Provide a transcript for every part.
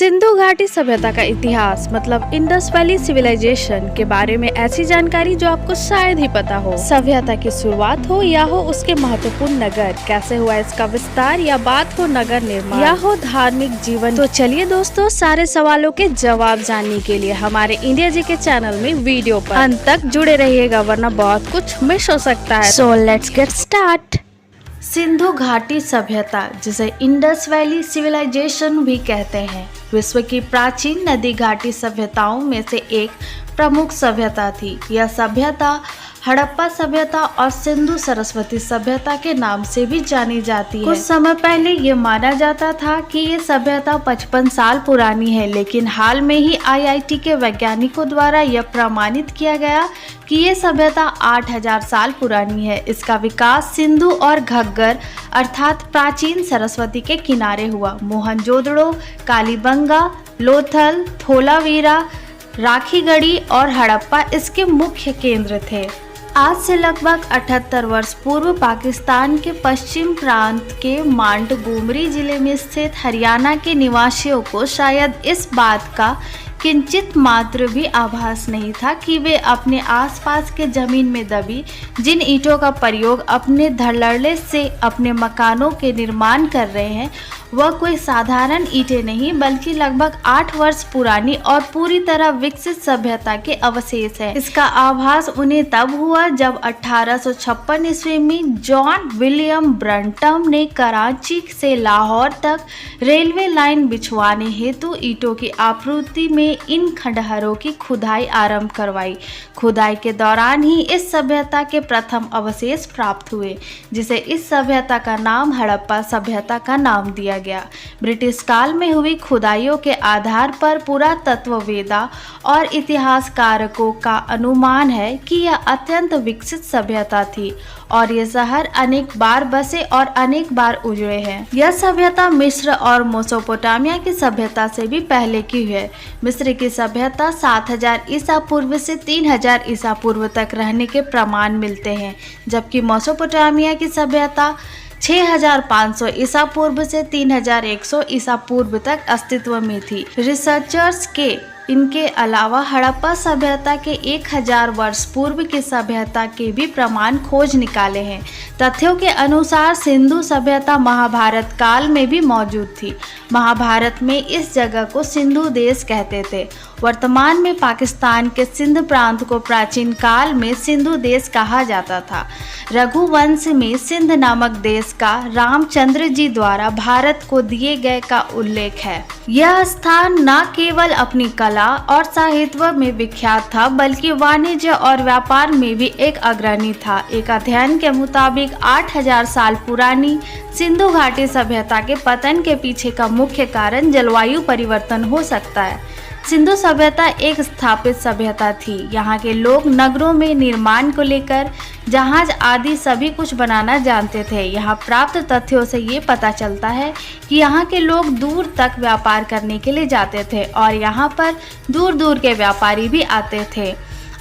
सिंधु घाटी सभ्यता का इतिहास मतलब इंडस वैली सिविलाइजेशन के बारे में ऐसी जानकारी जो आपको शायद ही पता हो। सभ्यता की शुरुआत हो या हो उसके महत्वपूर्ण नगर, कैसे हुआ इसका विस्तार, या बात हो नगर निर्माण या हो धार्मिक जीवन। तो चलिए दोस्तों, सारे सवालों के जवाब जानने के लिए हमारे इंडिया जी के चैनल में वीडियो पर अंत तक जुड़े रहिएगा, वरना बहुत कुछ मिस हो सकता है। So let's get start. Sindhu घाटी सभ्यता, जिसे इंडस वैली सिविलाइजेशन भी कहते हैं, विश्व की प्राचीन नदी घाटी सभ्यताओं में से एक प्रमुख सभ्यता थी। यह सभ्यता हड़प्पा सभ्यता और सिंधु सरस्वती सभ्यता के नाम से भी जानी जाती है। कुछ समय पहले ये माना जाता था कि ये सभ्यता 55 साल पुरानी है, लेकिन हाल में ही IIT के वैज्ञानिकों द्वारा यह प्रमाणित किया गया कि ये सभ्यता 8000 साल पुरानी है। इसका विकास सिंधु और घग्गर अर्थात प्राचीन सरस्वती के किनारे हुआ। मोहनजोदड़ो, कालीबंगा, लोथल, धोलावीरा, राखीगढ़ी और हड़प्पा इसके मुख्य केंद्र थे। आज से लगभग 78 वर्ष पूर्व पाकिस्तान के पश्चिम प्रांत के मांटगोमरी जिले में स्थित हरियाणा के निवासियों को शायद इस बात का किंचित मात्र भी आभास नहीं था कि वे अपने आसपास के जमीन में दबी जिन ईंटों का प्रयोग अपने धड़ल्ले से अपने मकानों के निर्माण कर रहे हैं, वह कोई साधारण ईंटें नहीं बल्कि लगभग 8 वर्ष पुरानी और पूरी तरह विकसित सभ्यता के अवशेष है। इसका आभास उन्हें तब हुआ जब 1856 ईस्वी में जॉन विलियम ब्रंटम ने कराची से लाहौर तक रेलवे लाइन बिछवाने हेतु ईंटों की आपूर्ति में इन खंडहरों की खुदाई आरंभ करवाई। खुदाई के दौरान ही इस सभ्यता के प्रथम अवशेष प्राप्त हुए, जिसे इस सभ्यता का नाम हड़प्पा सभ्यता का नाम दिया गया। ब्रिटिश काल में हुई खुदाइयों के आधार पर पुरातत्ववेदा और इतिहासकारों का अनुमान है कि यह अत्यंत विकसित सभ्यता थी और ये शहर अनेक बार बसे और अनेक बार उजड़े हैं। यह सभ्यता मिस्र और मेसोपोटामिया की सभ्यता से भी पहले की है। मिस्र की सभ्यता 7000 ईसा पूर्व से 3000 ईसा पूर्व तक रहने के प्रमाण मिलते हैं, जबकि मेसोपोटामिया की सभ्यता 6500 ईसा पूर्व से 3100 ईसा पूर्व तक अस्तित्व में थी। रिसर्चर्स के इनके अलावा हड़प्पा सभ्यता के 1000 वर्ष पूर्व की सभ्यता के भी प्रमाण खोज निकाले हैं। तथ्यों के अनुसार सिंधु सभ्यता महाभारत काल में भी मौजूद थी। महाभारत में इस जगह को सिंधु देश कहते थे। वर्तमान में पाकिस्तान के सिंध प्रांत को प्राचीन काल में सिंधु देश कहा जाता था। रघुवंश में सिंध नामक देश का रामचंद्र जी द्वारा भारत को दिए गए का उल्लेख है। यह स्थान न केवल अपनी कला और साहित्य में विख्यात था, बल्कि वाणिज्य और व्यापार में भी एक अग्रणी था। एक अध्ययन के मुताबिक 8000 साल पुरानी सिंधु घाटी सभ्यता के पतन के पीछे का मुख्य कारण जलवायु परिवर्तन हो सकता है। सिंधु सभ्यता एक स्थापित सभ्यता थी। यहाँ के लोग नगरों में निर्माण को लेकर जहाज आदि सभी कुछ बनाना जानते थे। यहाँ प्राप्त तथ्यों से ये पता चलता है कि यहाँ के लोग दूर तक व्यापार करने के लिए जाते थे और यहाँ पर दूर दूर के व्यापारी भी आते थे।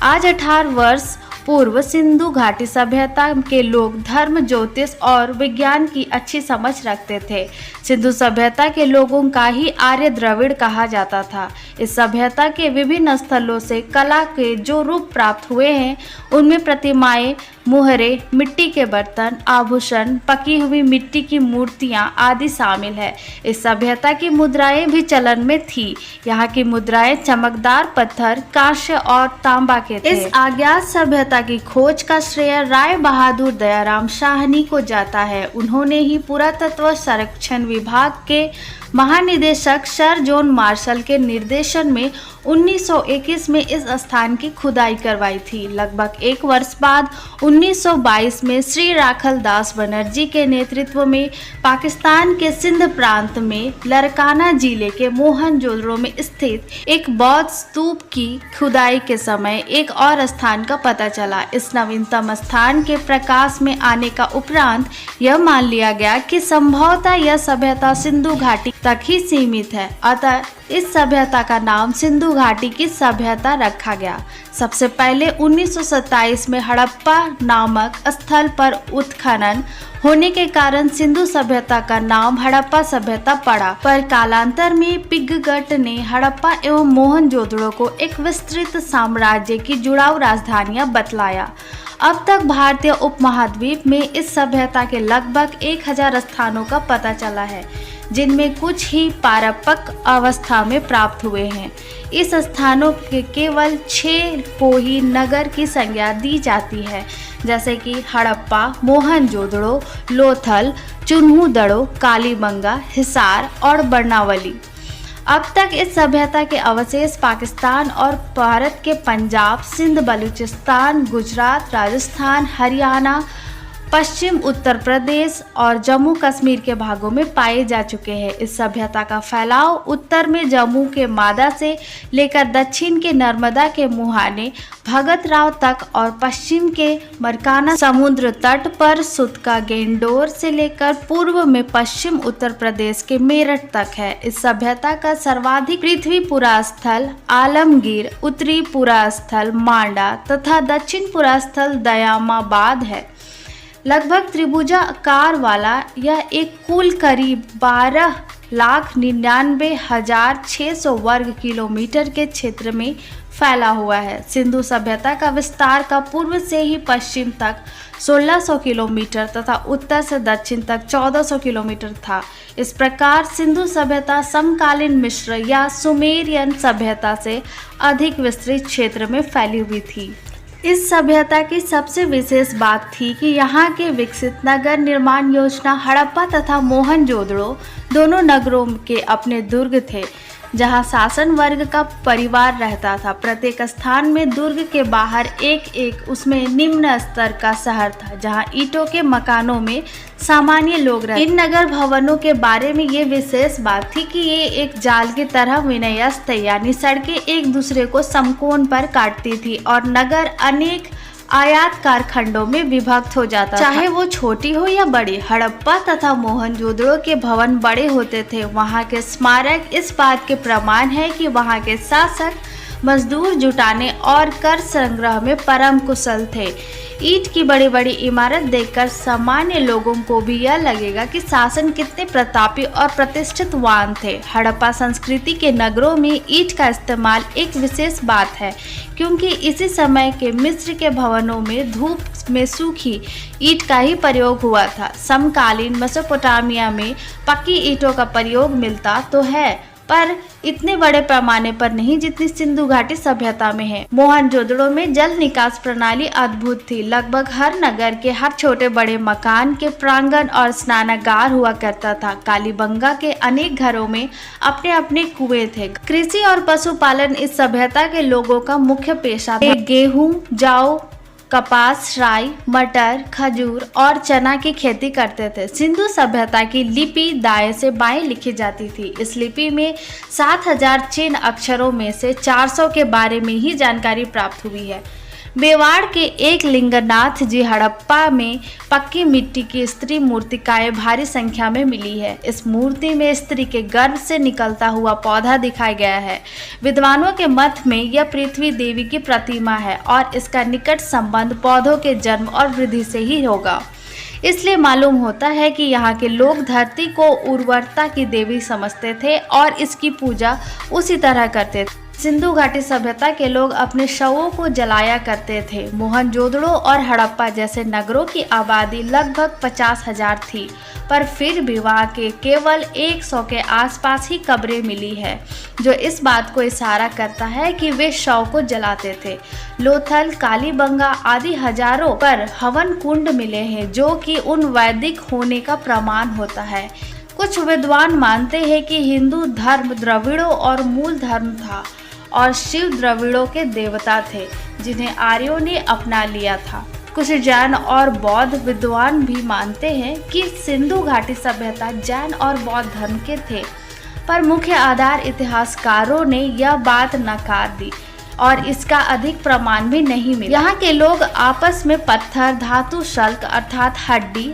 आज 18 वर्ष पूर्व सिंधु घाटी सभ्यता के लोग धर्म, ज्योतिष और विज्ञान की अच्छी समझ रखते थे। सिंधु सभ्यता के लोगों का ही आर्य द्रविड़ कहा जाता था। इस सभ्यता के विभिन्न स्थलों से कला के जो रूप प्राप्त हुए हैं, उनमें प्रतिमाएं, मुहरे, मिट्टी के बर्तन, आभूषण, पकी हुई मिट्टी की मूर्तियां आदि शामिल है। इस सभ्यता की मुद्राएं भी चलन में थी। यहाँ की मुद्राएं चमकदार पत्थर, कांस्य और तांबा के थे। इस अज्ञात सभ्यता की खोज का श्रेय राय बहादुर दयाराम शाहनी को जाता है। उन्होंने ही पुरातत्व संरक्षण विभाग के महानिदेशक सर जॉन मार्शल के निर्देशन में 1921 में इस स्थान की खुदाई करवाई थी। लगभग 1 वर्ष बाद 1922 में श्री राखल दास बनर्जी के नेतृत्व में पाकिस्तान के सिंध प्रांत में लरकाना जिले के मोहनजोदड़ो में स्थित एक बौद्ध स्तूप की खुदाई के समय एक और स्थान का पता चला। इस नवीनतम स्थान के प्रकाश में आने का उपरांत यह मान लिया गया कि संभवतः यह सभ्यता सिंधु घाटी तक ही सीमित है, अतः इस सभ्यता का नाम सिंधु घाटी की सभ्यता रखा गया। सबसे पहले 1927 में हड़प्पा नामक स्थल पर उत्खनन होने के कारण सिंधु सभ्यता का नाम हड़प्पा सभ्यता पड़ा, पर कालांतर में पिंगगट ने हड़प्पा एवं मोहनजोदड़ो को एक विस्तृत साम्राज्य की जुड़ाव राजधानियां बतलाया। अब तक भारतीय उपमहाद्वीप में इस सभ्यता के लगभग 1000 स्थानों का पता चला है, जिनमें कुछ ही पारंपरिक अवस्था में प्राप्त हुए हैं। इस स्थानों के केवल 6 को ही नगर की संज्ञा दी जाती है, जैसे कि हड़प्पा, मोहनजोदड़ो, लोथल, चुन्हू-दड़ो, कालीबंगा, हिसार और बर्नावली। अब तक इस सभ्यता के अवशेष पाकिस्तान और भारत के पंजाब, सिंध, बलूचिस्तान, गुजरात, राजस्थान, हरियाणा, पश्चिम उत्तर प्रदेश और जम्मू कश्मीर के भागों में पाए जा चुके हैं। इस सभ्यता का फैलाव उत्तर में जम्मू के मादा से लेकर दक्षिण के नर्मदा के मुहाने भगत राव तक और पश्चिम के मरकाना समुद्र तट पर सुतका गेंडोर से लेकर पूर्व में पश्चिम उत्तर प्रदेश के मेरठ तक है। इस सभ्यता का सर्वाधिक पृथ्वी स्थल आलमगीर, उत्तरी स्थल मांडा तथा दक्षिण स्थल दयामाबाद है। लगभग त्रिभुजाकार वाला यह एक कुल करीब 12,99,600 वर्ग किलोमीटर के क्षेत्र में फैला हुआ है। सिंधु सभ्यता का विस्तार का पूर्व से ही पश्चिम तक 1600 किलोमीटर तथा उत्तर से दक्षिण तक 1400 किलोमीटर था। इस प्रकार सिंधु सभ्यता समकालीन मिस्र या सुमेरियन सभ्यता से अधिक विस्तृत क्षेत्र में फैली हुई थी। इस सभ्यता की सबसे विशेष बात थी कि यहाँ के विकसित नगर निर्माण योजना हड़प्पा तथा मोहनजोदड़ो दोनों नगरों के अपने दुर्ग थे, जहाँ शासन वर्ग का परिवार रहता था। प्रत्येक स्थान में दुर्ग के बाहर एक उसमें निम्न स्तर का शहर था, जहाँ ईंटों के मकानों में सामान्य लोग रहते। इन नगर भवनों के बारे में ये विशेष बात थी कि ये एक जाल की तरह विन्यस्त थे, यानी सड़कें एक दूसरे को समकोण पर काटती थी और नगर अनेक आयताकार खंडों में विभक्त हो जाता था, चाहे वो छोटी हो या बड़ी। हड़प्पा तथा मोहनजोदड़ो के भवन बड़े होते थे। वहाँ के स्मारक इस बात के प्रमाण है कि वहाँ के शासक मजदूर जुटाने और कर संग्रह में परम कुशल थे। ईंट की बड़ी बड़ी इमारत देखकर सामान्य लोगों को भी यह लगेगा कि शासन कितने प्रतापी और प्रतिष्ठितवान थे। हड़प्पा संस्कृति के नगरों में ईंट का इस्तेमाल एक विशेष बात है, क्योंकि इसी समय के मिस्र के भवनों में धूप में सूखी ईंट का ही प्रयोग हुआ था। समकालीन मेसोपोटामिया में पक्की ईंटों का प्रयोग मिलता तो है, पर इतने बड़े पैमाने पर नहीं जितनी सिंधु घाटी सभ्यता में है। मोहनजोदड़ो में जल निकास प्रणाली अद्भुत थी। लगभग हर नगर के हर छोटे बड़े मकान के प्रांगण और स्नानागार हुआ करता था। कालीबंगा के अनेक घरों में अपने अपने कुएं थे। कृषि और पशुपालन इस सभ्यता के लोगों का मुख्य पेशा था। गेहूं, जौ, कपास, राई, मटर, खजूर और चना की खेती करते थे। सिंधु सभ्यता की लिपि दाएं से बाएं लिखी जाती थी। इस लिपि में 7000 चिन्ह अक्षरों में से 400 के बारे में ही जानकारी प्राप्त हुई है। मेवाड़ के एक लिंगनाथ जी हड़प्पा में पक्की मिट्टी की स्त्री मूर्तिकाएं भारी संख्या में मिली है। इस मूर्ति में स्त्री के गर्भ से निकलता हुआ पौधा दिखाया गया है। विद्वानों के मत में यह पृथ्वी देवी की प्रतिमा है और इसका निकट संबंध पौधों के जन्म और वृद्धि से ही होगा। इसलिए मालूम होता है कि यहाँ के लोग धरती को उर्वरता की देवी समझते थे और इसकी पूजा उसी तरह करते थे। सिंधु घाटी सभ्यता के लोग अपने शवों को जलाया करते थे। मोहनजोदड़ो और हड़प्पा जैसे नगरों की आबादी लगभग 50,000 थी, पर फिर भी वहाँ के केवल 100 के आसपास ही कब्रें मिली है, जो इस बात को इशारा करता है कि वे शव को जलाते थे। लोथल, कालीबंगा आदि हजारों पर हवन कुंड मिले हैं, जो कि उन वैदिक होने का प्रमाण होता है। कुछ विद्वान मानते हैं कि हिंदू धर्म द्रविड़ों और मूल धर्म था और शिव द्रविड़ों के देवता थे, जिन्हें आर्यों ने अपना लिया था। कुछ जैन और बौद्ध विद्वान भी मानते हैं कि सिंधु घाटी सभ्यता जैन और बौद्ध धर्म के थे, पर मुख्य आधार इतिहासकारों ने यह बात नकार दी और इसका अधिक प्रमाण भी नहीं मिला। यहाँ के लोग आपस में पत्थर, धातु, शल्क अर्थात हड्डी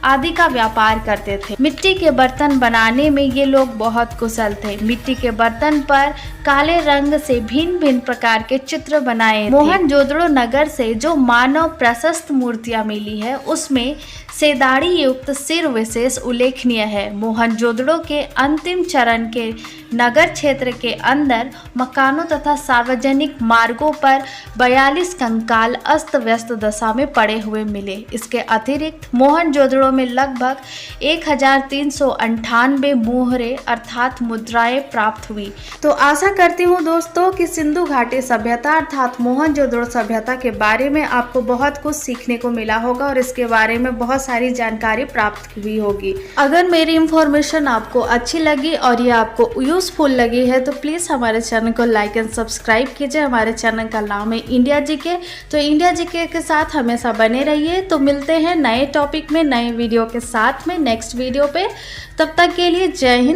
आदि का व्यापार करते थे। मिट्टी के बर्तन बनाने में ये लोग बहुत कुशल थे। मिट्टी के बर्तन पर काले रंग से भिन्न भिन्न प्रकार के चित्र बनाए। मोहनजोदड़ो नगर से जो मानव प्रशस्त मूर्तियां मिली है उसमें सेदाड़ी युक्त सिर विशेष उल्लेखनीय है। मोहनजोदड़ो के अंतिम चरण के नगर क्षेत्र के अंदर मकानों तथा सार्वजनिक मार्गों पर 42 कंकाल अस्त व्यस्त दशा में पड़े हुए मिले। इसके अतिरिक्त मोहनजोदड़ो में लगभग 1398 मोहरे अर्थात मुद्राएं प्राप्त हुई। तो आशा करती हूँ दोस्तों कि सिंधु घाटी सभ्यता अर्थात मोहनजोदड़ो सभ्यता के बारे में आपको बहुत कुछ सीखने को मिला होगा और इसके बारे में बहुत सारी जानकारी प्राप्त हुई होगी। अगर मेरी इंफॉर्मेशन आपको अच्छी लगी और ये आपको यूजफुल लगी है तो प्लीज़ हमारे चैनल को लाइक एंड सब्सक्राइब कीजिए। हमारे चैनल का नाम है इंडिया जीके, तो इंडिया जीके के साथ हमेशा बने रहिए। तो मिलते हैं नए टॉपिक में नए वीडियो के साथ में नेक्स्ट वीडियो पे। तब तक के लिए जय हिंद।